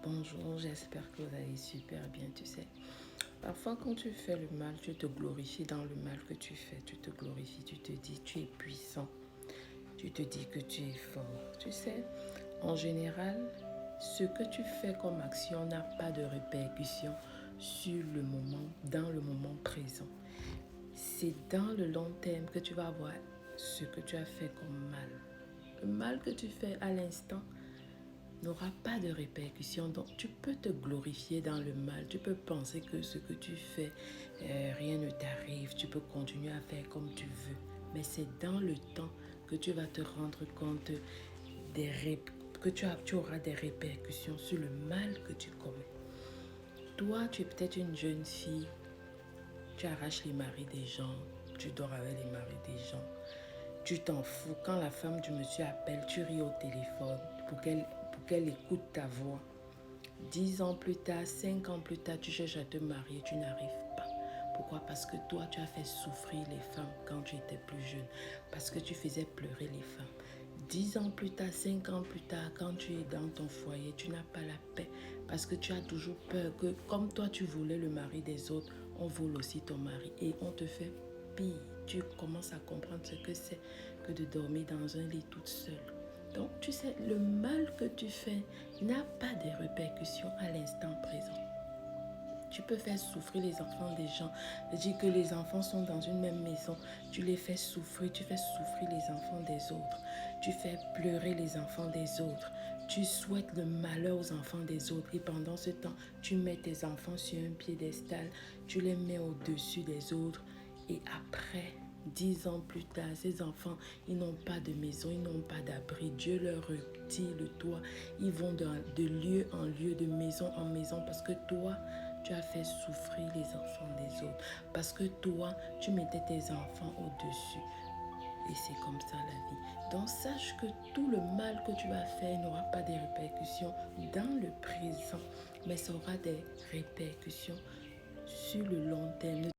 Bonjour, j'espère que vous allez super bien, tu sais. Parfois, quand tu fais le mal, tu te glorifies dans le mal que tu fais. Tu te glorifies, tu te dis, tu es puissant. Tu te dis que tu es fort. Tu sais, en général, ce que tu fais comme action n'a pas de répercussion sur le moment, dans le moment présent. C'est dans le long terme que tu vas voir ce que tu as fait comme mal. Le mal que tu fais à l'instant n'aura pas de répercussions. Donc, tu peux te glorifier dans le mal. Tu peux penser que ce que tu fais, rien ne t'arrive. Tu peux continuer à faire comme tu veux. Mais c'est dans le temps que tu vas te rendre compte que tu auras des répercussions sur le mal que tu commets. Toi, tu es peut-être une jeune fille. Tu arraches les maris des gens. Tu dors avec les maris des gens. Tu t'en fous. Quand la femme du monsieur appelle, tu ris au téléphone pour qu'elle écoute ta voix. 10 ans plus tard, 5 ans plus tard, tu cherches à te marier, tu n'arrives pas. Pourquoi? Parce que toi, tu as fait souffrir les femmes quand tu étais plus jeune. Parce que tu faisais pleurer les femmes. 10 ans plus tard, 5 ans plus tard, quand tu es dans ton foyer, tu n'as pas la paix. Parce que tu as toujours peur que, comme toi, tu voulais le mari des autres, on vole aussi ton mari et on te fait pire. Tu commences à comprendre ce que c'est que de dormir dans un lit toute seule. Donc, tu sais, le mal que tu fais n'a pas de répercussions à l'instant présent. Tu peux faire souffrir les enfants des gens. Dire que les enfants sont dans une même maison, tu les fais souffrir, tu fais souffrir les enfants des autres. Tu fais pleurer les enfants des autres. Tu souhaites le malheur aux enfants des autres et pendant ce temps, tu mets tes enfants sur un piédestal, tu les mets au-dessus des autres et après, 10 ans plus tard, ces enfants, ils n'ont pas de maison, ils n'ont pas d'abri. Dieu leur retire le toit. Ils vont de lieu en lieu, de maison en maison parce que toi, tu as fait souffrir les enfants des autres. Parce que toi, tu mettais tes enfants au-dessus. Et c'est comme ça la vie. Donc sache que tout le mal que tu vas faire n'aura pas de répercussions dans le présent, mais ça aura des répercussions sur le long terme.